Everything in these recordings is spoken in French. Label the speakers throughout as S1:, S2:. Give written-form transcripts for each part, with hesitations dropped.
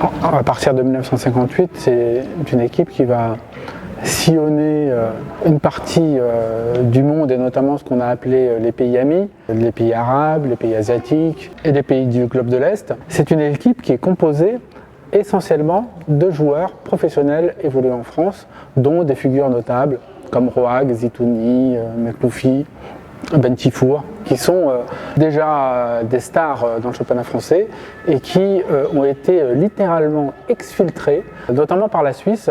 S1: À partir de 1958, c'est une équipe qui va sillonner une partie du monde et notamment ce qu'on a appelé les pays amis, les pays arabes, les pays asiatiques et les pays du globe de l'Est. C'est une équipe qui est composée essentiellement de joueurs professionnels évoluant en France, dont des figures notables comme Roag, Zitouni, Mekloufi, Bentifour, qui sont déjà des stars dans le championnat français et qui ont été littéralement exfiltrés, notamment par la Suisse,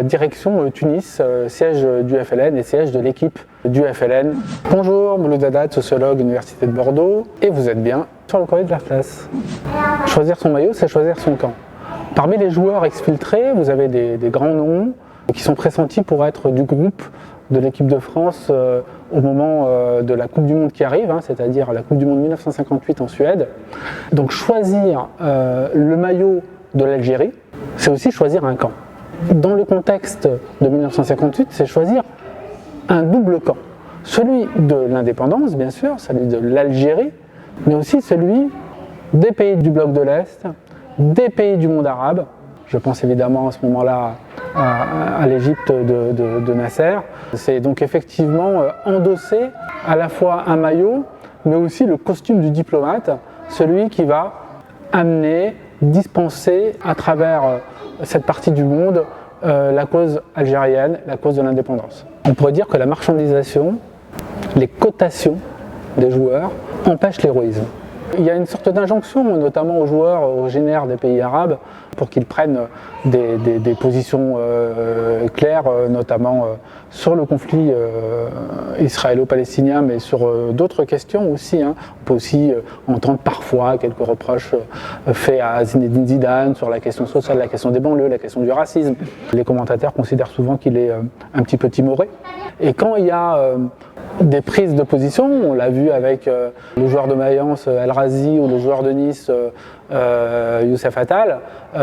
S1: direction Tunis, siège du FLN et siège de l'équipe du FLN. Bonjour, Mouloud Haddad, sociologue, Université de Bordeaux, et vous êtes bien sur le courrier de l'Atlas. Choisir son maillot, c'est choisir son camp. Parmi les joueurs exfiltrés, vous avez des grands noms qui sont pressentis pour être du groupe de l'équipe de France au moment de la Coupe du Monde qui arrive, c'est-à-dire la Coupe du Monde 1958 en Suède. Donc choisir le maillot de l'Algérie, c'est aussi choisir un camp. Dans le contexte de 1958, c'est choisir un double camp. Celui de l'indépendance, bien sûr, celui de l'Algérie, mais aussi celui des pays du bloc de l'Est, des pays du monde arabe. Je pense évidemment à ce moment-là à l'Égypte de Nasser. C'est donc effectivement endosser à la fois un maillot, mais aussi le costume du diplomate, celui qui va amener, dispenser à travers cette partie du monde la cause algérienne, la cause de l'indépendance. On pourrait dire que la marchandisation, les cotations des joueurs empêchent l'héroïsme. Il y a une sorte d'injonction, notamment aux joueurs originaires des pays arabes, pour qu'ils prennent des positions claires, notamment sur le conflit israélo-palestinien, mais sur d'autres questions aussi. On peut aussi entendre parfois quelques reproches faits à Zinedine Zidane sur la question sociale, la question des banlieues, la question du racisme. Les commentateurs considèrent souvent qu'il est un petit peu timoré. Et quand il y a des prises de position, on l'a vu avec le joueur de Mayence El Razi ou le joueur de Nice Youssef Attal,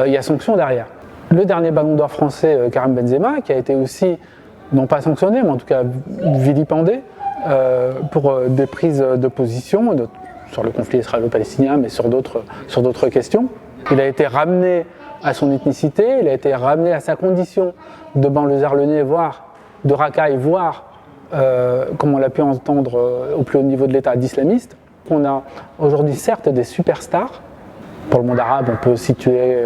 S1: il y a sanction derrière. Le dernier ballon d'or français Karim Benzema, qui a été aussi, non pas sanctionné, mais en tout cas vilipendé pour des prises de position sur le conflit israélo-palestinien, mais sur d'autres questions. Il a été ramené à son ethnicité, il a été ramené à sa condition de banlieusard-lyonnais, voire de racaille, voire comme on l'a pu entendre au plus haut niveau de l'État, d'islamiste. On a aujourd'hui certes des superstars. Pour le monde arabe, on peut situer,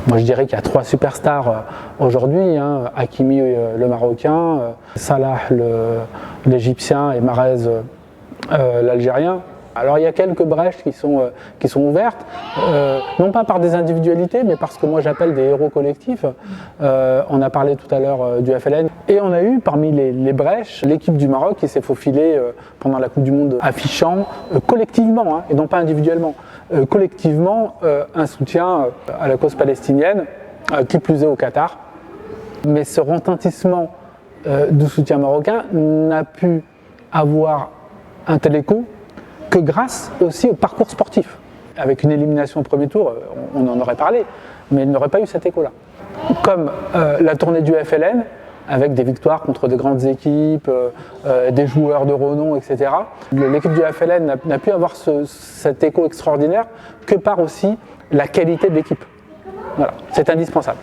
S1: moi je dirais qu'il y a 3 superstars aujourd'hui, Hakimi le Marocain, Salah l'Égyptien et Mahrez l'Algérien. Alors il y a quelques brèches qui sont ouvertes, non pas par des individualités, mais parce que moi j'appelle des héros collectifs. On a parlé tout à l'heure du FLN, et on a eu parmi les brèches l'équipe du Maroc qui s'est faufilée pendant la Coupe du Monde, affichant collectivement, et non pas individuellement, collectivement un soutien à la cause palestinienne, qui plus est au Qatar. Mais ce retentissement du soutien marocain n'a pu avoir un tel écho que grâce aussi au parcours sportif. Avec une élimination au premier tour, on en aurait parlé, mais il n'aurait pas eu cet écho-là. Comme la tournée du FLN, avec des victoires contre de grandes équipes, des joueurs de renom, etc. L'équipe du FLN n'a pu avoir cet écho extraordinaire que par aussi la qualité de l'équipe. Voilà, c'est indispensable.